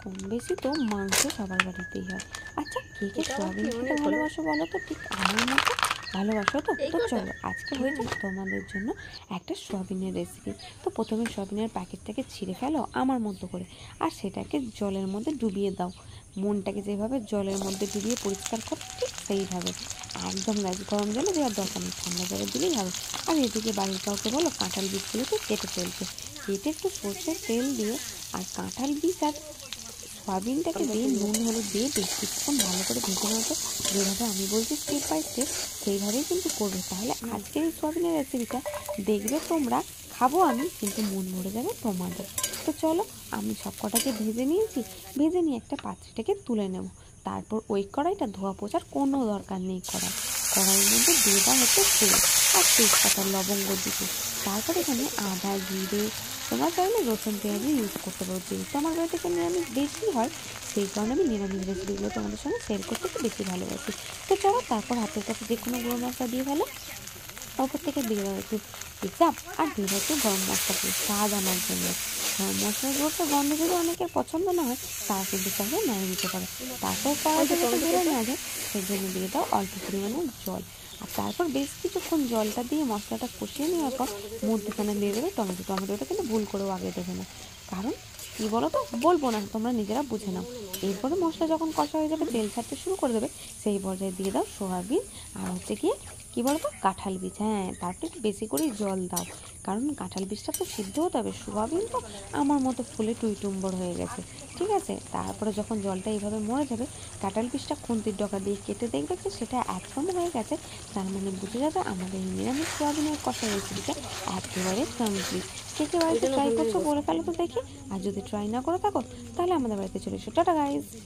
কম বেশি তো মাংস সবার বাড়িতেই হয়। আচ্ছা, কে কে সোয়াবিন খেতে ভালোবাসো বলো তো? ঠিক আমার মতো ভালোবাসো তো? তো চলো আজকে হয়ে যাক তোমাদের জন্য একটা সোয়াবিনের রেসিপি। তো প্রথমে সোয়াবিনের প্যাকেটটাকে ছিঁড়ে ফেলো আমার মতো করে, আর সেটাকে জলের মধ্যে ডুবিয়ে দাও। মনটাকে যেভাবে জলের মধ্যে ডুবিয়ে পরিষ্কার করো ঠিক সেইভাবে। একদম গ্যাস গরম জলে দেওয়ার দরকার নেই, ঠান্ডা জলে দিলেই হবে। আর এদিকে বাড়ির কাউকে বলো কাঁঠাল বীজগুলোকে কেটে ফেলতে। কেটে একটু সর্ষের তেল দিয়ে আর কাঁঠাল বীজ আর সয়াবিনটাকে দিয়ে নুন হলুদ দিয়ে বেশ কিছুক্ষণ ভালো করে ভেজে নেওয়া। যেভাবে আমি বলছি স্টেপ বাই স্টেপ সেইভাবেই কিন্তু করবে, তাহলে আজকের এই সয়াবিনের রেসিপিটা দেখবে তোমরা, খাবো আমি কিন্তু মন ভরে যাবে তোমাদের। তো চলো, আমি সব কটাকে ভেজে নিয়েছি। ভেজে নিয়ে একটা পাত্রটাকে তুলে নেব। তারপর ওই কড়াইটা ধোয়া পোছার কোনো দরকার নেই। কড়াইয়ের মধ্যে দিয়ে দেওয়া হচ্ছে তেল আর তেজপাতা লবঙ্গ দিতে। তারপর এখানে আদা জিরে, তোমরা চাইলে রসুন পেঁয়াজও ইউজ করতে পারো। যেহেতু আমার বাড়িতে একটু নিরামিষ বেশি হয়, সেই কারণে আমি নিরামিষ রেসিপিগুলো তোমাদের সঙ্গে শেয়ার করতে একটু বেশি ভালোবাসি। তো চলো, তারপর হাতের কাছে যে কোনো গুঁড়ো মশলা দিয়ে ফেলো। ওপর থেকে দিয়ে দাও একটু কেচাপ আর দিয়ে দাও একটু গরম মশলা দিয়ে স্বাদ আনার জন্য। গরম মশলার গুঁড়োটা গন্ধ যদি অনেকের পছন্দ না হয়, তারা কিন্তু চাইলে নাড়িয়ে দিতে পারে। তারপর কড়াইতে যাতে বেরো না যায়, সেই জন্য দিয়ে দাও অল্প পরিমাণে জল। আর তারপর বেশ কিছুক্ষণ জলটা দিয়ে মশলাটা কষিয়ে নেওয়ার পর মধ্যখানে দিয়ে দেবে টমেটো। টমেটোটা কিন্তু ভুল করেও আগে দেবে না, কারণ কী বলো তো, বলবো না, তোমরা নিজেরা বুঝে নাও। এরপরে মশলা যখন কষা হয়ে যাবে, তেল ছাড়তে শুরু করে দেবে, সেই পর্যায়ে দিয়ে দাও সোয়াবিন আর হচ্ছে গিয়ে কী বলতো, কাঁঠাল বীজ। হ্যাঁ, তারপরে একটু বেশি করেই জল দাও, কারণ কাঁঠাল বীজটা তো সিদ্ধ হতে হবে। সোয়াবিন তো আমার মতো ফুলে টুইটুম্বর হয়ে গেছে, ঠিক আছে। তারপরে যখন জলটা এইভাবে মরে যাবে, কাঁঠাল বীজটা খুন্তির ডগা দিয়ে কেটে দেখবে যে সেটা একদম হয়ে গেছে, তার মানে বুঝে যাবে আমাদের এই নিরামিষ সোয়াবিনের কষা রেসিপিটা একেবারে কমপ্লিট। কে কে বাড়িতে ট্রাই করছো বলে ফেলো তো দেখি। আর যদি ট্রাই না করে থাকো, তাহলে আমাদের বাড়িতে চলে এসো। Tata guys.